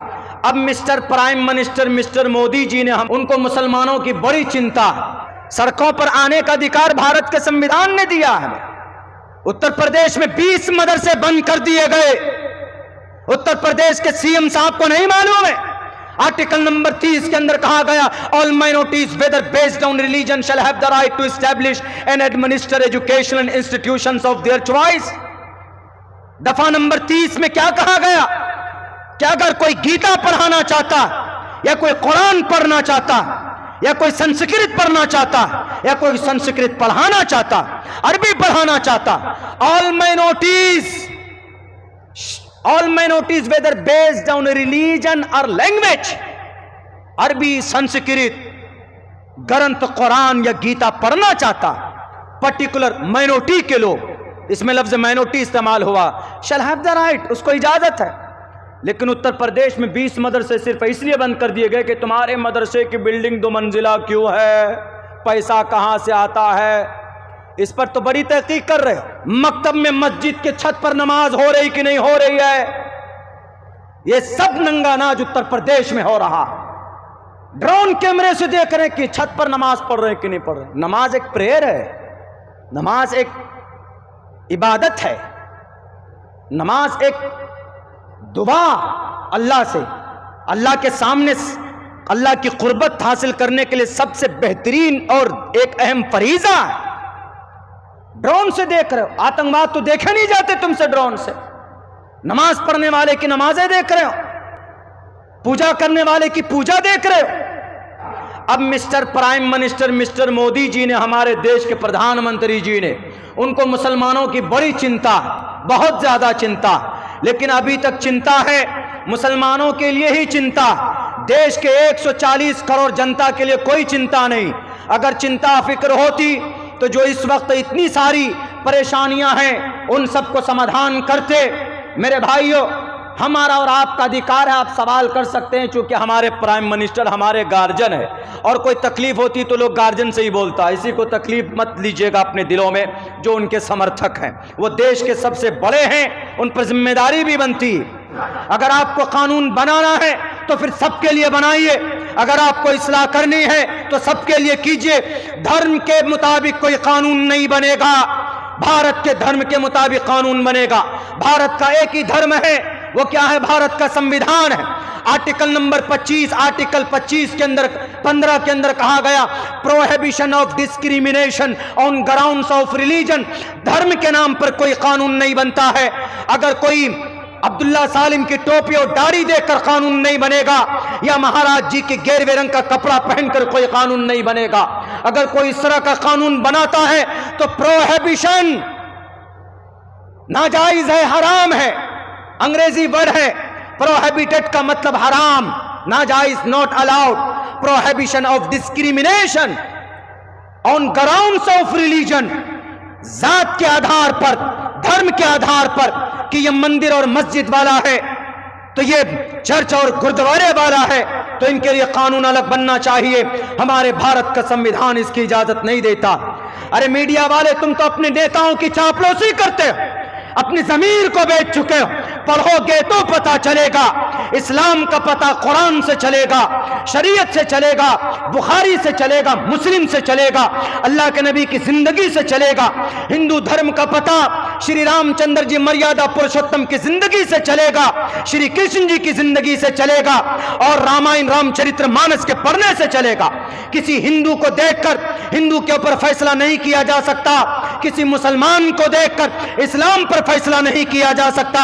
अब mister prime minister mister Modi ji ने उनको मुसलमानों की बड़ी चिंता है। सड़कों पर आने का अधिकार भारत के संविधान ने दिया है। उत्तर प्रदेश में 20 मदरसे बंद कर दिए गए। उत्तर प्रदेश के सीएम साहब को नहीं मालूम है? आर्टिकल नंबर 30 के अंदर कहा गया, all minorities whether based on religion shall have the right to establish and administer educational institutions of their choice. दफा नंबर 30 में क्या कहा गया कि अगर कोई गीता पढ़ाना चाहता, या कोई कुरान पढ़ना चाहता, या कोई संस्कृत पढ़ना चाहता, या कोई संस्कृत पढ़ाना चाहता, अरबी पढ़ाना चाहता, all minorities whether based on religion और लैंग्वेज, अरबी, संस्कृत, ग्रंथ कुरान या गीता पढ़ना चाहता, पर्टिकुलर माइनॉरिटी के लोग, इसमें लफ्ज माइनॉरिटी इस्तेमाल हुआ, शैल हैव द राइट, उसको इजाजत है। लेकिन उत्तर प्रदेश में 20 मदरसे सिर्फ इसलिए बंद कर दिए गए कि तुम्हारे मदरसे की बिल्डिंग 2 मंजिला क्यों है, पैसा कहां से आता है, इस पर तो बड़ी तहकीक कर रहे हो। मकतब में मस्जिद के छत पर नमाज हो रही कि नहीं हो रही है, ये सब नंगानाज उत्तर प्रदेश में हो रहा। ड्रोन कैमरे से देख रहे हैं कि छत पर नमाज पढ़ रहे हैं कि नहीं पढ़ रहे। नमाज एक प्रेयर है, नमाज एक इबादत है, नमाज एक दुआ अल्लाह से, अल्लाह के सामने अल्लाह की कुर्बत हासिल करने के लिए सबसे बेहतरीन और एक अहम फरीजा है। ड्रोन से देख रहे हो, आतंकवाद तो देखे नहीं जाते तुमसे ड्रोन से। नमाज पढ़ने वाले की नमाजें देख रहे हो, पूजा करने वाले की पूजा देख रहे हो। अब mister prime minister mister Modi ji ने, हमारे देश के प्रधानमंत्री जी ने, उनको मुसलमानों की बड़ी चिंता, बहुत ज्यादा चिंता, लेकिन अभी तक चिंता है मुसलमानों के लिए ही चिंता, देश के 140 करोड़ जनता के लिए कोई चिंता नहीं। अगर चिंता फिक्र होती तो जो इस वक्त इतनी सारी परेशानियां हैं उन सबको समाधान करते। मेरे भाइयों, हमारा और आपका अधिकार है, आप सवाल कर सकते हैं, चूंकि हमारे प्राइम मिनिस्टर हमारे गार्जियन है, और कोई तकलीफ होती तो लोग गार्जियन से ही बोलता है। इसी को तकलीफ मत लीजिएगा अपने दिलों में, जो उनके समर्थक हैं वो देश के सबसे बड़े हैं, उन पर जिम्मेदारी भी बनती है। अगर आपको कानून बनाना है तो फिर सबके लिए बनाइए, अगर आपको इस्लाह करनी है तो सबके लिए कीजिए। धर्म के मुताबिक कोई कानून नहीं बनेगा, भारत के धर्म के मुताबिक कानून बनेगा। भारत का एक ही धर्म है, वो क्या है? भारत का संविधान है। आर्टिकल नंबर 25, आर्टिकल 25 के अंदर 15 के अंदर कहा गया, prohibition of discrimination on grounds of religion. धर्म के नाम पर कोई कानून नहीं बनता है। अगर कोई अब्दुल्ला सालिम की टोपी और दाढ़ी देखकर कानून नहीं बनेगा, या महाराज जी के गेरवे रंग का कपड़ा पहनकर कोई कानून नहीं बनेगा। अगर कोई इस तरह का कानून बनाता है तो प्रोहिबिशन, नाजायज है, हराम है, अंग्रेजी वर्ड है प्रोहिबिटेड का मतलब हराम, नाजायज, not allowed. Prohibition of discrimination on grounds of religion, जात के आधार पर, धर्म के आधार पर, कि ये मंदिर और मस्जिद वाला है तो ये चर्च और गुरुद्वारे वाला है, तो इनके लिए कानून अलग बनना चाहिए। हमारे भारत का संविधान इसकी इजाजत नहीं देता। अरे मीडिया वाले, तुम तो अपने नेताओं की चापलूसी करते हो, अपनी जमीर को बेच चुके हो। पढ़ोगे तो पता चलेगा, इस्लाम का पता कुरान से चलेगा, शरीयत से चलेगा, बुखारी से चलेगा, मुस्लिम से चलेगा, अल्लाह के नबी की जिंदगी से चलेगा। हिंदू धर्म का पता श्री रामचंद्र जी मर्यादा पुरुषोत्तम की जिंदगी से चलेगा, श्री कृष्ण जी की जिंदगी से चलेगा, और रामायण रामचरित्र मानस के पढ़ने से चलेगा। किसी हिंदू को देखकर हिंदू के ऊपर फैसला नहीं किया जा सकता, किसी मुसलमान को देखकर इस्लाम पर फैसला नहीं किया जा सकता।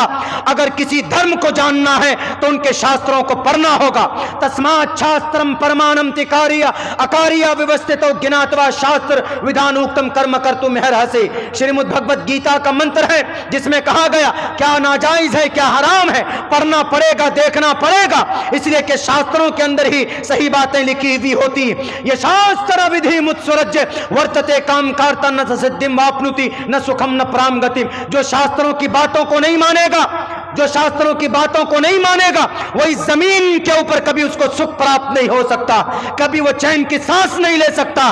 अगर किसी धर्म को जानना है तो उनके शास्त्रों को पढ़ना होगा। तस्मात् शास्त्रम परमाणम तिकारिया अकारिया व्यवस्थितो ज्ञात्वा शास्त्र विधानोक्तम कर्म कर्तुम अर्हसि। श्रीमद् भगवत गीता का मंत्र है, जिसमें कहा गया क्या नाजायज है, क्या हराम है, पढ़ना पड़ेगा, देखना पड़ेगा, इसलिए कि शास्त्रों के अंदर ही सही बातें लिखी हुई होती। ये शास्त्र विधि मुत्सुरज्य वर्तते काम कार्ता न सिद्धिम वापनुति न सुखम न प्राम गतिम। जो शास्त्रों की बातों को नहीं मानेगा जो शास्त्रों की बातों को नहीं मानेगा वो इस जमीन के ऊपर कभी उसको सुख प्राप्त नहीं हो सकता, कभी वो चैन की सांस नहीं ले सकता।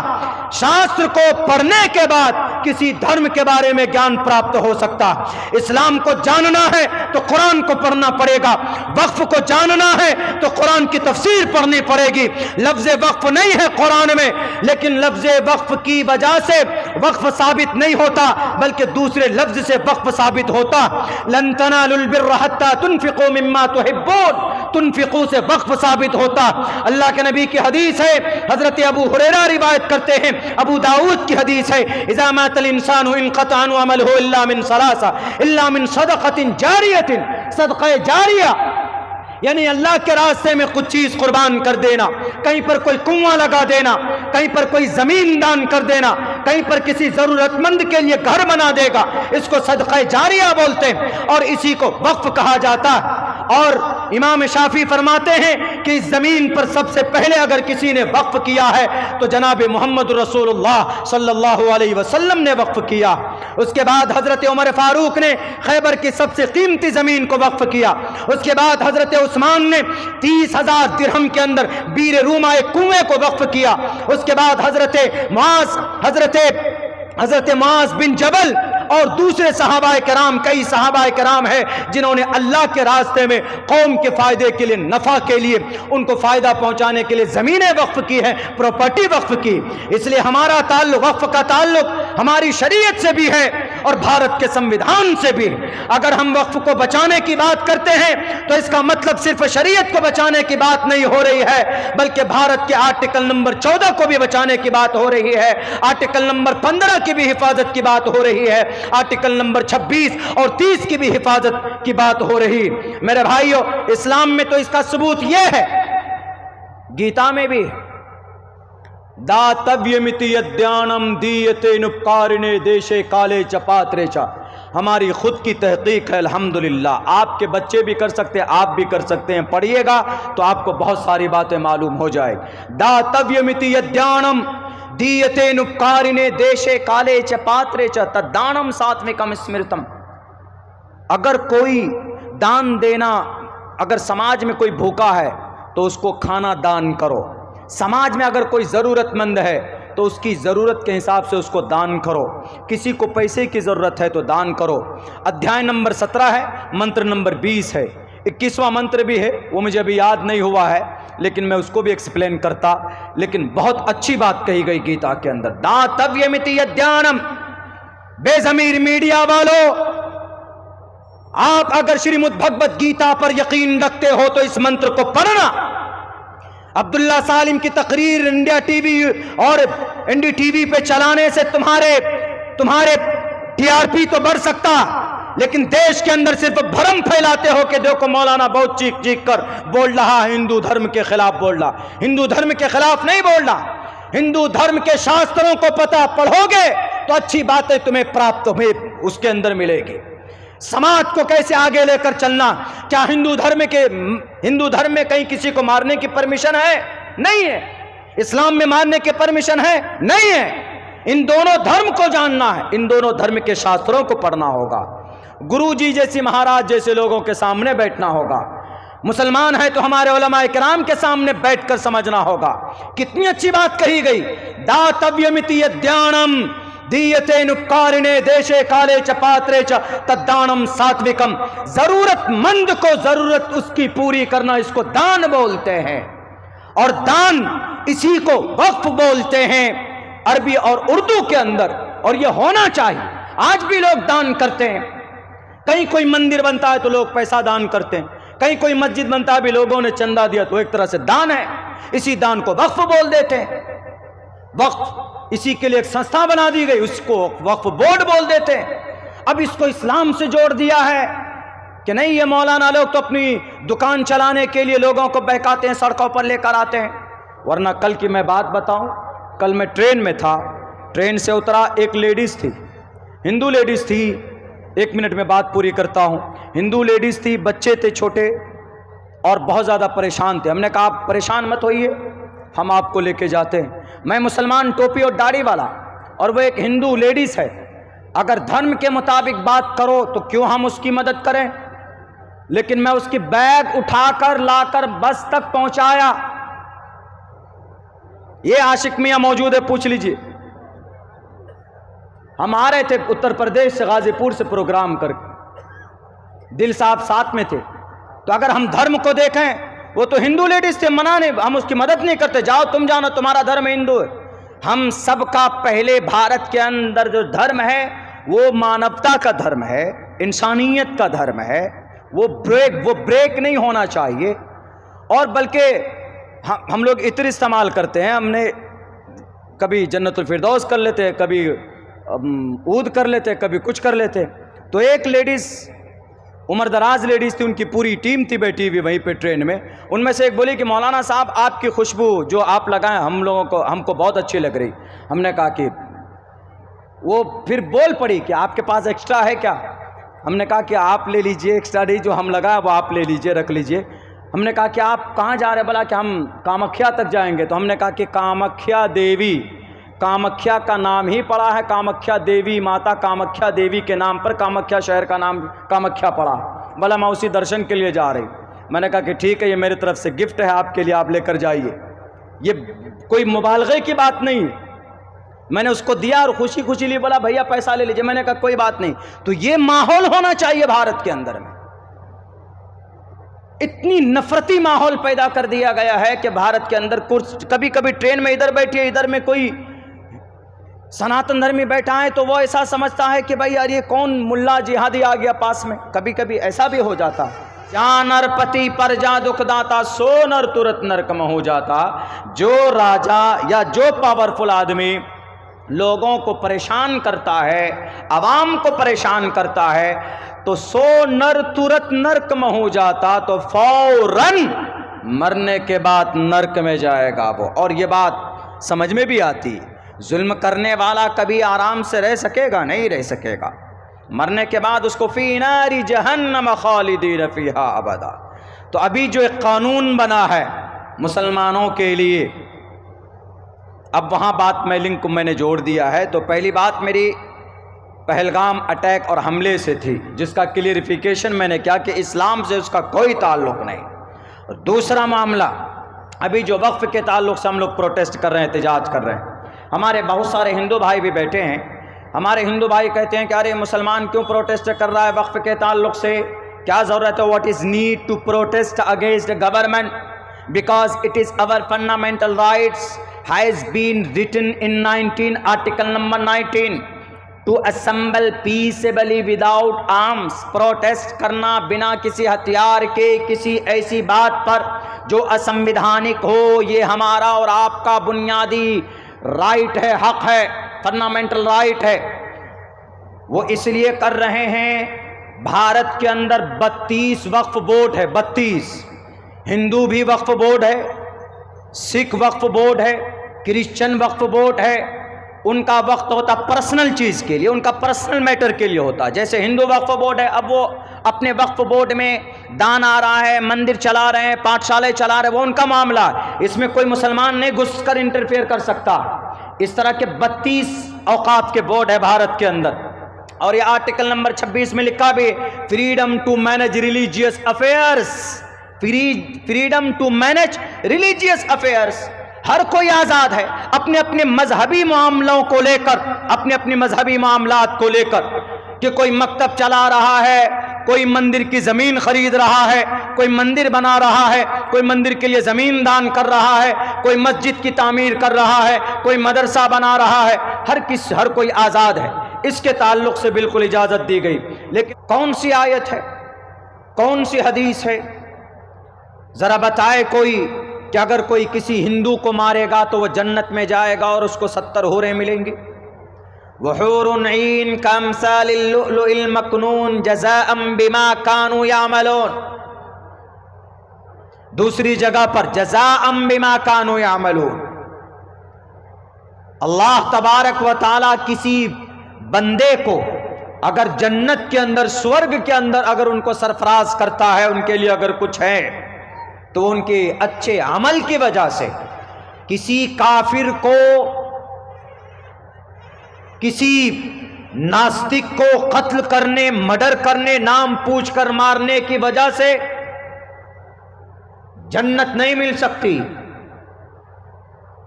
शास्त्र को पढ़ने के बाद किसी धर्म के बारे में ज्ञान प्राप्त हो सकता। इस्लाम को जानना है तो कुरान को पढ़ना पड़ेगा, वक्फ को जानना है तो कुरान की तफसीर पढ़नी पड़ेगी। लफ्ज वक्फ नहीं है कुरान में, लेकिन लफ्ज वक्फ की वजह से वक्फ साबित नहीं होता, बल्कि दूसरे लफ्ज से वक्फ साबित होता। लन तनालुल बिर्र हत्ता तुनफिकू मिम्मा तुहिब्बून, तुनफिकू से वक्फ साबित होता। अल्लाह के नबी की हदीस है, हजरत अबू हुरैरा रिवायत करते हैं, अबू दाऊद की हदीस है, इज़ा मातल इंसानु इनक़ता अन्हु अमलुहु इल्ला मिन सलासा इल्ला मिन सदक़तिन जारियतिन, सदक़े जारिया यानी अल्लाह के रास्ते में कुछ चीज कुर्बान कर देना, कहीं पर कोई कुआं लगा देना, कहीं पर कोई जमीन दान कर देना, कहीं पर किसी जरूरतमंद के लिए घर बना देगा, इसको सदक़े जारिया बोलते हैं और इसी को वक्फ कहा जाता है। और इमाम शाफी फरमाते हैं कि इस जमीन पर सबसे पहले अगर किसी ने वक्फ किया है तो जनाब मोहम्मद रसूलुल्लाह सल्लल्लाहु अलैहि वसल्लम ने वक्फ किया। उसके बाद हजरत उमर फारूक ने खैबर की सबसे कीमती जमीन को वक्फ किया। उसके बाद हजरत उस्मान ने 30,000 दिरहम के अंदर बीर रूमा एक कुएं को वक्फ किया। उसके बाद हजरत मुआज बिन जबल और दूसरे सहाबाए कराम, कई सहाबाए कराम है जिन्होंने अल्लाह के रास्ते में कौम के फायदे के लिए, नफा के लिए, उनको फायदा पहुंचाने के लिए जमीनें वक्फ की है, प्रॉपर्टी वक्फ की। इसलिए हमारा ताल्लुक, वक्फ का ताल्लुक हमारी शरीयत से भी है और भारत के संविधान से भी। अगर हम वक्फ को बचाने की बात करते हैं तो इसका मतलब सिर्फ शरीयत को बचाने की बात नहीं हो रही है, बल्कि भारत के आर्टिकल नंबर 14 को भी बचाने की बात हो रही है, आर्टिकल नंबर 15 की भी हिफाजत की बात हो रही है, आर्टिकल नंबर 26 और 30 की भी हिफाजत की बात हो रही। मेरे भाइयों, इस्लाम में तो इसका सबूत यह है, गीता में भी दातव्यमिति यद्यानम दीयते नुपकारिणे देशे काले च पात्रे च, हमारी खुद की तहकीक है अल्हम्दुलिल्लाह। आपके बच्चे भी कर सकते हैं, आप भी कर सकते हैं, पढ़िएगा तो आपको बहुत सारी बातें मालूम हो जाएगी। दातव्यमिति यद्यानम दीयते नुपकारिणे देशे काले च पात्रे च तद्दानम सात्विकम स्मृतम। अगर कोई दान देना, अगर समाज में कोई भूखा है तो उसको खाना दान करो, समाज में अगर कोई ज़रूरतमंद है तो उसकी ज़रूरत के हिसाब से उसको दान करो, किसी को पैसे की ज़रूरत है तो दान करो। अध्याय नंबर 17 है, मंत्र नंबर 20 है, 21वां मंत्र भी है, वो मुझे अभी याद नहीं हुआ है, लेकिन मैं उसको भी एक्सप्लेन करता। लेकिन बहुत अच्छी बात कही गई गीता के अंदर, दातव्यमिति यद्यानम। बेज़मीर मीडिया वालों, आप अगर श्रीमद् भगवत गीता पर यकीन रखते हो तो इस मंत्र को पढ़ना। अब्दुल्ला सालिम की तकरीर इंडिया टीवी और एनडीटीवी पे चलाने से तुम्हारे टीआरपी तो बढ़ सकता, लेकिन देश के अंदर सिर्फ भ्रम फैलाते हो कि देखो मौलाना बहुत चीख चीख कर बोल रहा, हिंदू धर्म के खिलाफ बोल रहा। हिंदू धर्म के खिलाफ नहीं बोल रहा, हिंदू धर्म के शास्त्रों को पता पढ़ोगे तो अच्छी बातें तुम्हें प्राप्त हुई उसके अंदर मिलेगी। समाज को कैसे आगे लेकर चलना, क्या हिंदू धर्म में कहीं किसी को मारने की परमिशन है? नहीं है। इस्लाम में मारने की परमिशन है? नहीं है। इन दोनों धर्म को जानना है, इन दोनों धर्म के शास्त्रों को पढ़ना होगा, गुरु जी जैसे, महाराज जैसे लोगों के सामने बैठना होगा। मुसलमान है तो हमारे उलमाए किराम के सामने बैठकर समझना होगा। कितनी अच्छी बात कही गई, दातव्यमिति यद्यानम दीयते नुपकारिणे देशे काले च पात्रे च तद्दानम सात्विकम। जरूरतमंद को जरूरत उसकी पूरी करना, इसको दान बोलते हैं, और दान इसी को वक्फ बोलते हैं अरबी और उर्दू के अंदर, और यह होना चाहिए। आज भी लोग दान करते हैं, कहीं कोई मंदिर बनता है तो लोग पैसा दान करते हैं, कहीं कोई मस्जिद बनता है भी लोगों ने चंदा दिया तो एक तरह से दान है, इसी दान को वक्फ बोल देते हैं। वक्फ इसी के लिए एक संस्था बना दी गई, उसको वक्फ बोर्ड बोल देते हैं। अब इसको इस्लाम से जोड़ दिया है कि नहीं, ये मौलाना लोग तो अपनी दुकान चलाने के लिए लोगों को बहकाते हैं, सड़कों पर लेकर आते हैं। वरना कल की मैं बात बताऊं, कल मैं ट्रेन में था, ट्रेन से उतरा, एक लेडीज़ थी, हिंदू लेडीज़ थी, 1 मिनट में बात पूरी करता हूं। हिंदू लेडीज़ थी, बच्चे थे छोटे और बहुत ज़्यादा परेशान थे। हमने कहा आप परेशान मत होइए, हम आपको लेके जाते हैं। मैं मुसलमान, टोपी और दाढ़ी वाला, और वो एक हिंदू लेडीज़ है, अगर धर्म के मुताबिक बात करो तो क्यों हम उसकी मदद करें? लेकिन मैं उसकी बैग उठाकर लाकर बस तक पहुंचाया। ये आशिक मियां मौजूद है, पूछ लीजिए। हम आ रहे थे उत्तर प्रदेश से, गाजीपुर से प्रोग्राम करके, दिल साहब साथ में थे। तो अगर हम धर्म को देखें, वो तो हिंदू लेडीज थे, मना नहीं, हम उसकी मदद नहीं करते, जाओ तुम जानो, तुम्हारा धर्म हिंदू है। हम सबका पहले भारत के अंदर जो धर्म है वो मानवता का धर्म है, इंसानियत का धर्म है। वो ब्रेक नहीं होना चाहिए। और बल्कि हम लोग इत्र इस्तेमाल करते हैं, हमने कभी जन्नतुल फिरदौस कर लेते हैं, कभी ऊद कर लेते हैं, कभी कुछ कर लेते हैं। तो एक लेडीज़, उम्र दराज लेडीज़ थी, उनकी पूरी टीम थी बैठी हुई वहीं पे ट्रेन में। उनमें से एक बोली कि मौलाना साहब आपकी खुशबू जो आप लगाएं हमको बहुत अच्छी लग रही। हमने कहा कि वो फिर बोल पड़ी कि आपके पास एक्स्ट्रा है क्या? हमने कहा कि आप ले लीजिए, एक्स्ट्रा नहीं, जो हम लगाए वो आप ले लीजिए, रख लीजिए। हमने कहा कि आप कहाँ जा रहे हैं? बोला कि हम कामाख्या तक जाएंगे। तो हमने कहा कि कामाख्या देवी, कामाख्या का नाम ही पड़ा है, कामाख्या देवी, माता कामाख्या देवी के नाम पर कामाख्या शहर का नाम कामाख्या पड़ा। बोला मैं उसी दर्शन के लिए जा रही। मैंने कहा कि ठीक है, ये मेरी तरफ से गिफ्ट है आपके लिए, आप लेकर जाइए। ये कोई मुबालगे की बात नहीं। मैंने उसको दिया और खुशी खुशी लिए, बोला भैया पैसा ले लीजिए। मैंने कहा कोई बात नहीं। तो ये माहौल होना चाहिए भारत के अंदर में। इतनी नफरती माहौल पैदा कर दिया गया है कि भारत के अंदर कभी कभी ट्रेन में इधर बैठिए, इधर में कोई सनातन धर्मी बैठा है तो वो ऐसा समझता है कि भाई यार ये कौन मुल्ला जिहादी आ गया पास में। कभी कभी ऐसा भी हो जाता है। जा नरपति पर जा दुखदाता, सो नर तुरंत नरक में हो जाता। जो राजा या जो पावरफुल आदमी लोगों को परेशान करता है, अवाम को परेशान करता है, तो सो नर तुरंत नरक में हो जाता, तो फौरन मरने के बाद नरक में जाएगा वो। और ये बात समझ में भी आती है। जुल्म करने वाला कभी आराम से रह सकेगा? नहीं रह सकेगा। मरने के बाद उसको फी नारी जहन्नम खालिदीन फीहा अबदा। तो अभी जो एक कानून बना है मुसलमानों के लिए, अब वहाँ बात में लिंक मैंने जोड़ दिया है। तो पहली बात मेरी पहलगाम अटैक और हमले से थी, जिसका क्लियरिफिकेशन मैंने किया कि इस्लाम से उसका कोई ताल्लुक़ नहीं। और दूसरा मामला, अभी जो वक्फ के ताल्लुक़ से हम लोग प्रोटेस्ट कर रहे हैं, एहतजाज कर रहे हैं, हमारे बहुत सारे हिंदू भाई भी बैठे हैं। हमारे हिंदू भाई कहते हैं कि अरे मुसलमान क्यों प्रोटेस्ट कर रहा है वक्फ के ताल्लुक़ से, क्या ज़रूरत है? What is need to protest against the government? Because it is our fundamental rights has been written in 19 article number 19 to assemble peaceably without arms। Protest करना बिना किसी हथियार के किसी ऐसी बात पर जो असंविधानिक हो, ये हमारा और आपका बुनियादी राइट है, हक है, फंडामेंटल राइट है। वो इसलिए कर रहे हैं, भारत के अंदर 32 वक्फ बोर्ड है, 32। हिंदू भी वक्फ बोर्ड है, सिख वक्फ बोर्ड है, क्रिश्चियन वक्फ बोर्ड है। उनका वक्त होता पर्सनल चीज़ के लिए, उनका पर्सनल मैटर के लिए होता। जैसे हिंदू वक्फ बोर्ड है, अब वो अपने वक्फ बोर्ड में दान आ रहा है, मंदिर चला रहे हैं, पाठशालाएं चला रहे हैं, वो उनका मामला है। इसमें कोई मुसलमान नहीं घुसकर इंटरफेयर कर सकता। इस तरह के 32 औकाफ के बोर्ड है भारत के अंदर। और ये आर्टिकल नंबर 26 में लिखा भी, freedom to manage religious affairs, freedom to manage religious affairs. हर कोई आज़ाद है अपने अपने मजहबी मामलों को लेकर, अपने अपने मजहबी मामलात को लेकर, कि कोई मकतब चला रहा है, कोई मंदिर की ज़मीन खरीद रहा है, कोई मंदिर बना रहा है, कोई मंदिर के लिए ज़मीन दान कर रहा है, कोई मस्जिद की तामीर कर रहा है, कोई मदरसा बना रहा है। हर कोई आज़ाद है, इसके ताल्लुक़ से बिल्कुल इजाज़त दी गई। लेकिन कौन सी आयत है, कौन सी हदीस है? ज़रा बताए कोई कि अगर कोई किसी हिंदू को मारेगा तो वह जन्नत में जाएगा और उसको 70 हूरें मिलेंगी। वहूरुन ईन कमसालिल लुअलुइल मकनून जज़ाअम बिमा कानू यामलून। दूसरी जगह पर जज़ाअम बिमा कानू यामलून। अल्लाह तबारक व तआला किसी बंदे को अगर जन्नत के अंदर, स्वर्ग के अंदर अगर उनको सरफराज करता है, उनके लिए अगर कुछ है, तो उनके अच्छे अमल की वजह से किसी काफिर को, किसी नास्तिक को कत्ल करने, मर्डर करने, नाम पूछकर मारने की वजह से जन्नत नहीं मिल सकती।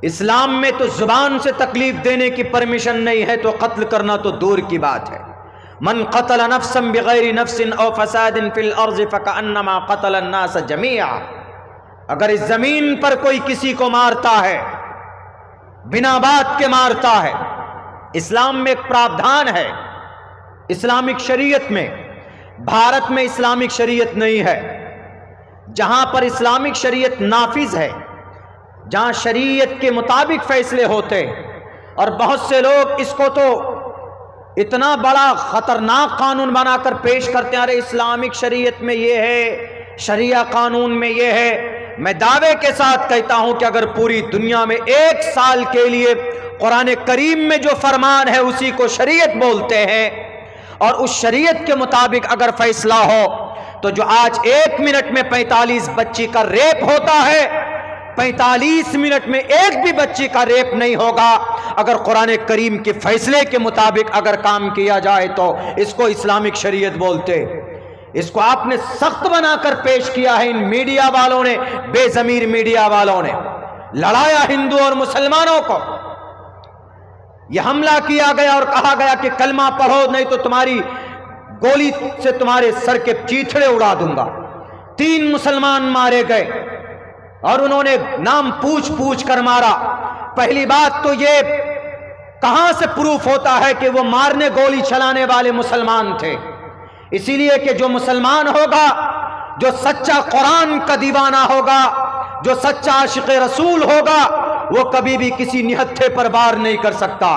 इस्लाम में तो जुबान से तकलीफ देने की परमिशन नहीं है, तो कत्ल करना तो दूर की बात है। मन क़तल नफ्सन बिगैरि नफ्सिन औ फसादिन फिल अर्ज़ फ़कअन्नमा क़तल अन्नास जमीआ। अगर इस जमीन पर कोई किसी को मारता है, बिना बात के मारता है, इस्लाम में एक प्रावधान है, इस्लामिक शरीयत में। भारत में इस्लामिक शरीयत नहीं है। जहां पर इस्लामिक शरीयत नाफिज है, जहां शरीयत के मुताबिक फैसले होते, और बहुत से लोग इसको तो इतना बड़ा खतरनाक कानून बनाकर पेश करते हैं, अरे इस्लामिक शरीयत में ये है, शरिया कानून में ये है। मैं दावे के साथ कहता हूं कि अगर पूरी दुनिया में 1 साल के लिए कुरान करीम में जो फरमान है उसी को शरीयत बोलते हैं, और उस शरीयत के मुताबिक अगर फैसला हो, तो जो आज 1 मिनट में 45 बच्ची का रेप होता है, 45 मिनट में एक भी बच्ची का रेप नहीं होगा अगर कुरान करीम के फैसले के मुताबिक अगर काम किया जाए, तो इसको इस्लामिक शरीयत बोलते। इसको आपने सख्त बनाकर पेश किया है इन मीडिया वालों ने, बेजमीर मीडिया वालों ने। लड़ाया हिंदू और मुसलमानों को, यह हमला किया गया और कहा गया कि कलमा पढ़ो नहीं तो तुम्हारी गोली से तुम्हारे सर के चीथड़े उड़ा दूंगा। 3 मुसलमान मारे गए और उन्होंने नाम पूछ पूछ कर मारा। पहली बात तो ये कहां से प्रूफ होता है कि वो मारने गोली चलाने वाले मुसलमान थे? इसीलिए कि जो मुसलमान होगा, जो सच्चा कुरान का दीवाना होगा, जो सच्चा आशिक रसूल होगा, वो कभी भी किसी निहत्थे पर वार नहीं कर सकता।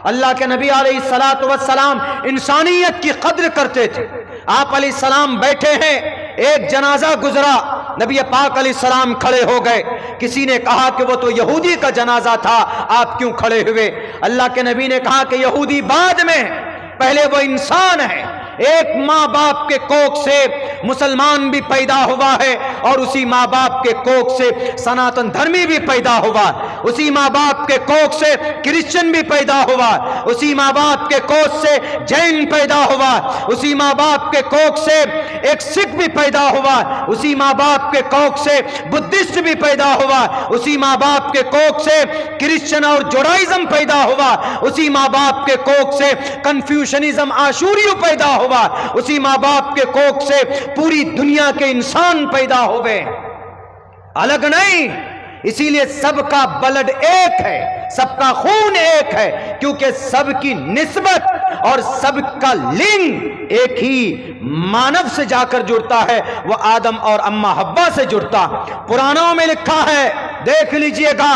अल्लाह के नबी अलैहिस्सलातु वस्सलाम इंसानियत की कद्र करते थे। आप अलैहिस्सलाम बैठे हैं, एक जनाजा गुजरा, नबी पाक अलैहिस्सलाम खड़े हो गए। किसी ने कहा कि वो तो यहूदी का जनाजा था, आप क्यों खड़े हुए? अल्लाह के नबी ने कहा कि यहूदी बाद में, पहले वो इंसान है। एक माँ बाप के कोख से मुसलमान भी पैदा हुआ है, और उसी माँ बाप के कोख से सनातन धर्मी भी पैदा हुआ, उसी माँ बाप के कोख से क्रिश्चियन भी पैदा हुआ, उसी माँ बाप के कोख से जैन पैदा हुआ, उसी माँ बाप के कोख से एक सिख भी पैदा हुआ, उसी माँ बाप के कोख से बुद्धिस्ट भी पैदा हुआ, उसी माँ बाप के कोख से क्रिश्चियन और जुडाइज्म पैदा हुआ, उसी माँ बाप के कोख से कन्फ्यूशनिज्म आशूरियु पैदा हुआ, उसी माँ बाप के कोख से पूरी दुनिया के इंसान पैदा हुए, अलग नहीं। इसीलिए सबका ब्लड एक है, सबका खून एक है, क्योंकि सबकी निस्बत और सबका लिंग एक ही मानव से जाकर जुड़ता है, वह आदम और अम्मा हव्वा से जुड़ता। पुराणों में लिखा है, देख लीजिएगा,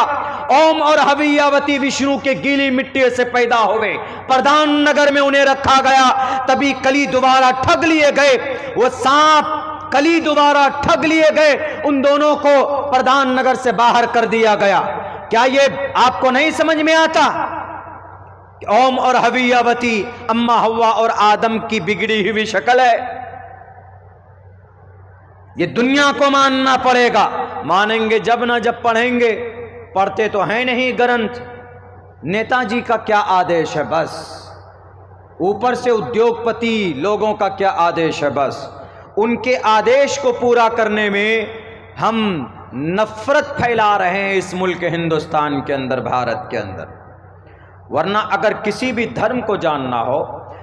ओम और हवियावती विष्णु के गीली मिट्टी से पैदा हुए, प्रधान नगर में उन्हें रखा गया, तभी कली दोबारा ठग लिए गए, वो सांप कली दोबारा ठग लिए गए, उन दोनों को प्रधान नगर से बाहर कर दिया गया। क्या ये आपको नहीं समझ में आता? ओम और हवियावती अम्मा हव्वा और आदम की बिगड़ी हुई शक्ल है। ये दुनिया को मानना पड़ेगा। मानेंगे जब ना जब पढ़ेंगे, पढ़ते तो है नहीं ग्रंथ। नेताजी का क्या आदेश है बस, ऊपर से उद्योगपति लोगों का क्या आदेश है बस, उनके आदेश को पूरा करने में हम नफरत फैला रहे हैं इस मुल्क हिंदुस्तान के अंदर, भारत के अंदर। वरना अगर किसी भी धर्म को जानना हो,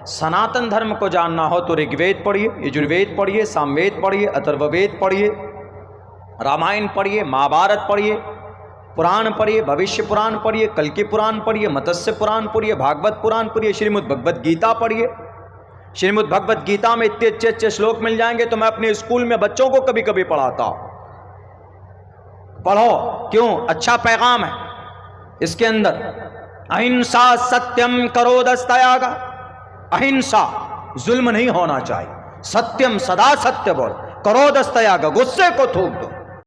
सनातन धर्म को जानना हो, तो ऋग्वेद पढ़िए, यजुर्वेद पढ़िए, सामवेद पढ़िए, अथर्ववेद पढ़िए, रामायण पढ़िए, महाभारत पढ़िए, पुराण पढ़िए, भविष्य पुराण पढ़िए, कल की पुराण पढ़िए, मत्स्य पुराण पढ़िए, भागवत पुराण पढ़िए, श्रीमद् भगवद गीता पढ़िए। श्रीमद् भगवद गीता में इतने अच्छे अच्छे श्लोक मिल जाएंगे, तो मैं अपने स्कूल में बच्चों को कभी कभी पढ़ाता हूं। पढ़ो, क्यों? अच्छा पैगाम है इसके अंदर। अहिंसा सत्यम करोदस्तयागा, अहिंसा, जुल्म नहीं होना चाहिए, सत्यम सदा सत्य बोल, करोदस्तयागा, गुस्से को थूक दो,